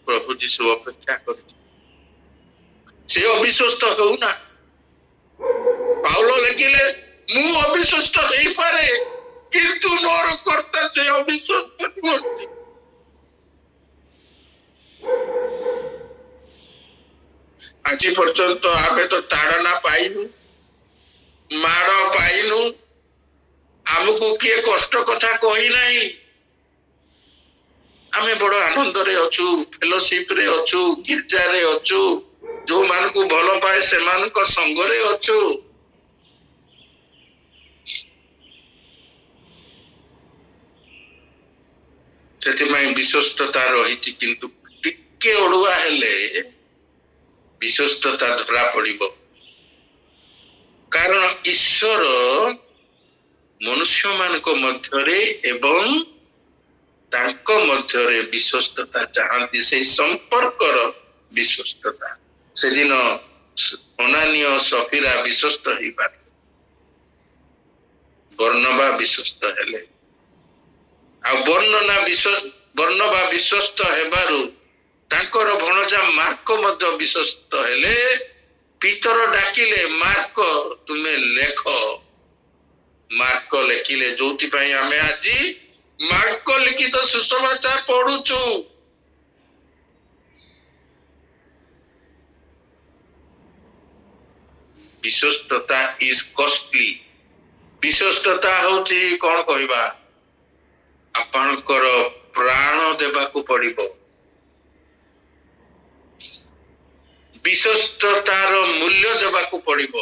प्रभु जीशु अपेक्षा कर से अविश्वस्त हो ना पाउलो लिखिले मु अविश्वस्त नहीं पारे किंतु मोर कर्ता से अविश्वस्त नहीं आज पर्यंत आमे तो ताड़ना पाइनु माड़ पाइनु आमको किए कष्ट कथा कही नहीं आमे बड़ आनंद रे अछु फेलोशिप रे अछु गिरजा रे अछु जो मान को भल पाए से मान को संग रे अछु सेतिमाई विश्वस्तता रही किंतु टिके ओडुआ हेले विश्वस्तता धरा पड़िबो କାରଣ ଈଶ୍ୱର ମନୁଷ୍ୟମାନଙ୍କ ମଧ୍ୟରେ ଏବଂ ତାଙ୍କ ମଧ୍ୟରେ ବିଶ୍ୱସ୍ତତା ଚାହାନ୍ତି, ସେଇ ସମ୍ପର୍କର ବିଶ୍ୱସ୍ତତା। ସେଦିନ ଅନାନୀୟ ସଫିରା ବିଶ୍ୱସ୍ତ ହେଇପାରେ, ବର୍ଣ୍ଣବା ବିଶ୍ୱସ୍ତ ହେଲେ, ଆଉ ବର୍ଣ୍ଣବା ବିଶ୍ୱସ୍ତ ହେବାରୁ ତାଙ୍କର ଭଣଜା ମାର୍କ ମଧ୍ୟ ବିଶ୍ୱସ୍ତ ହେଲେ। ପିତର ଡାକିଲେ, ମାର୍କ ତୁମେ ଲେଖ। ମାର୍କ ଲେଖିଲେ, ଯୋଉଥିପାଇଁ ଆମେ ଆଜି ମାର୍କ ଲିଖିତ ସୁସମାଚାର ପଢୁଛୁ। ବିଶ୍ୱସ୍ତତା ଇଜ କଷ୍ଟଲି। ବିଶ୍ୱସ୍ତତା ହଉଛି କଣ କହିବା, ଆପଣଙ୍କର ପ୍ରାଣ ଦେବାକୁ ପଡିବ। ବିଶ୍ୱସ୍ତତାର ମୂଲ୍ୟ ଦେବାକୁ ପଡିବ।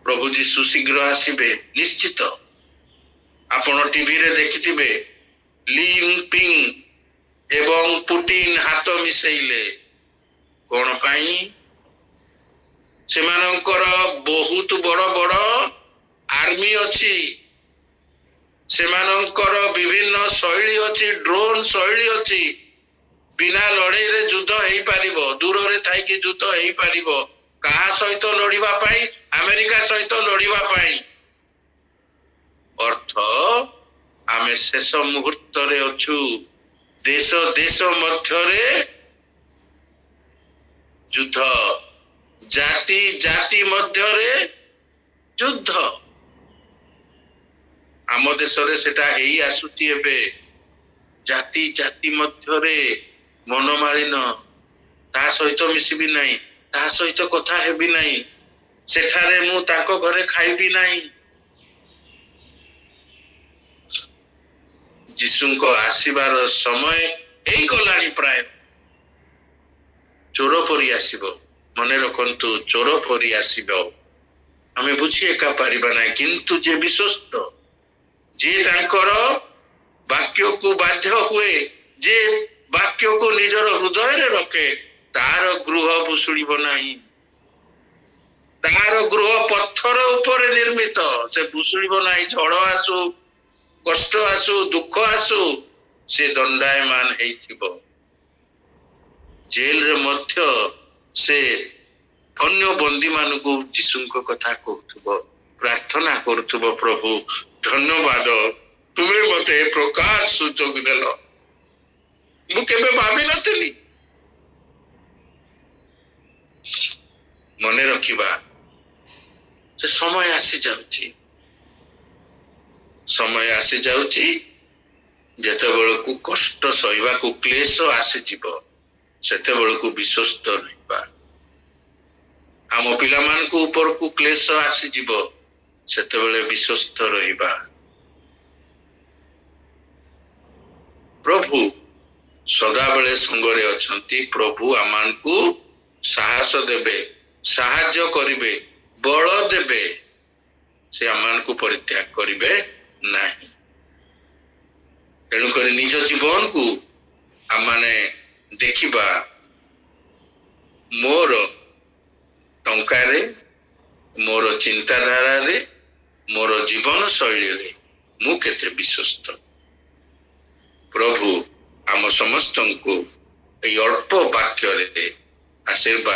ପ୍ରଭୁ ଯୀଶୁ ଶୀଘ୍ର ଆସିବେ ନିଶ୍ଚିତ। ଆପଣ ଟିଭିରେ ଦେଖିଥିବେ ଲି ଜିନପିଙ୍ଗ ଏବଂ ପୁଟିନ ହାତ ମିଶେଇଲେ। କଣ ପାଇଁ? ସେମାନଙ୍କର ବହୁତ ବଡ ବଡ ଆର୍ମି ଅଛି, ସେମାନଙ୍କର ବିଭିନ୍ନ ଶୈଳୀ ଅଛି, ଡ୍ରୋନ ଶୈଳୀ ଅଛି। ବିନା ଲଢେଇରେ ଯୁଦ୍ଧ ହେଇପାରିବ, ଦୂରରେ ଥାଇକି ଯୁଦ୍ଧ ହେଇପାରିବ। କାହା ସହିତ ଲଢିବା ପାଇଁ? ଆମେରିକା ସହିତ ଲଢିବା ପାଇଁ। ଅର୍ଥ, ଆମେ ଶେଷ ମୁହୂର୍ତ୍ତରେ ଅଛୁ। ଦେଶ ଦେଶ ମଧ୍ୟରେ ଯୁଦ୍ଧ, ଜାତି ଜାତି ମଧ୍ୟରେ ଯୁଦ୍ଧ। ଆମ ଦେଶରେ ସେଟା ହେଇ ଆସୁଛି ଏବେ। ଜାତି ଜାତି ମଧ୍ୟରେ ମନମାଳିନ, ତା ସହିତ ମିଶିବି ନାହିଁ, ତା ସହିତ କଥା ହେବି ନାହିଁ, ସେଠାରେ ମୁଁ ତାଙ୍କ ଘରେ ଖାଇବି ନାହିଁ। ଯୀଶୁଙ୍କ ଆସିବାର ସମୟ ହେଇଗଲାଣି ପ୍ରାୟ। ଚୋର ପରି ଆସିବ, ମନେ ରଖନ୍ତୁ, ଚୋର ପରି ଆସିବ। ଆମେ ବୁଝି ଏକା ପାରିବା ନାହିଁ, କିନ୍ତୁ ଯେ ବିଶ୍ୱସ୍ତ, ଯିଏ ତାଙ୍କର ବାକ୍ୟକୁ ବାଧ୍ୟ ହୁଏ, ଯେ ବାକ୍ୟକୁ ନିଜର ହୃଦୟରେ ରଖେ, ତାର ଗୃହ ଭୁଷୁଡ଼ିବ ନାହିଁ। ତାର ଗୃହ ପଥର ଉପରେ ନିର୍ମିତ, ସେ ଭୁଷୁଡ଼ିବ ନାହିଁ। ଝଡ଼ ଆସୁ, କଷ୍ଟ ଆସୁ, ଦୁଃଖ ଆସୁ, ସେ ଦଣ୍ଡାୟମାନ ହେଇଥିବ। ଜେଲରେ ମଧ୍ୟ ସେ ଅନ୍ୟ ବନ୍ଦୀ ମାନଙ୍କୁ ଯୀଶୁଙ୍କ କଥା କହୁଥିବ, ପ୍ରାର୍ଥନା କରୁଥିବ, ପ୍ରଭୁ ଧନ୍ୟବାଦ, ତୁମେ ମତେ ଏ ପ୍ରକାର ସୁଯୋଗ ଦେଲ, ମୁଁ କେବେ ଭାବିନଥିଲି। ମନେ ରଖିବା, ସେ ସମୟ ଆସି ଯାଉଛି, ସମୟ ଆସି ଯାଉଛି ଯେତେବେଳକୁ କଷ୍ଟ ସହିବାକୁ କ୍ଲେଶ ଆସିଯିବ, ସେତେବେଳକୁ ବିଶ୍ୱସ୍ତ ରହିବା। ଆମ ପିଲାମାନଙ୍କ ଉପରକୁ କ୍ଲେଶ ଆସିଯିବ, ସେତେବେଳେ ବିଶ୍ୱସ୍ତ ରହିବା। ପ୍ରଭୁ ସଦାବେଳେ ସଙ୍ଗରେ ଅଛନ୍ତି। ପ୍ରଭୁ ଆମମାନଙ୍କୁ ସାହସ ଦେବେ, ସାହାଯ୍ୟ କରିବେ, ବଳ ଦେବେ। ସେ ଆମମାନଙ୍କୁ ପରିତ୍ୟାଗ କରିବେ ନାହିଁ। ତେଣୁକରି ନିଜ ଜୀବନକୁ ଆମମାନେ ଦେଖିବା, ମୋର ଟଙ୍କାରେ, ମୋର ଚିନ୍ତାଧାରାରେ, ମୋର ଜୀବନ ଶୈଳୀରେ ମୁଁ କେତେ ବିଶ୍ୱସ୍ତ। ପ୍ରଭୁ ଆମ ସମସ୍ତଙ୍କୁ ଏଇ ଅଳ୍ପ ବାକ୍ୟରେ ଆଶୀର୍ବାଦ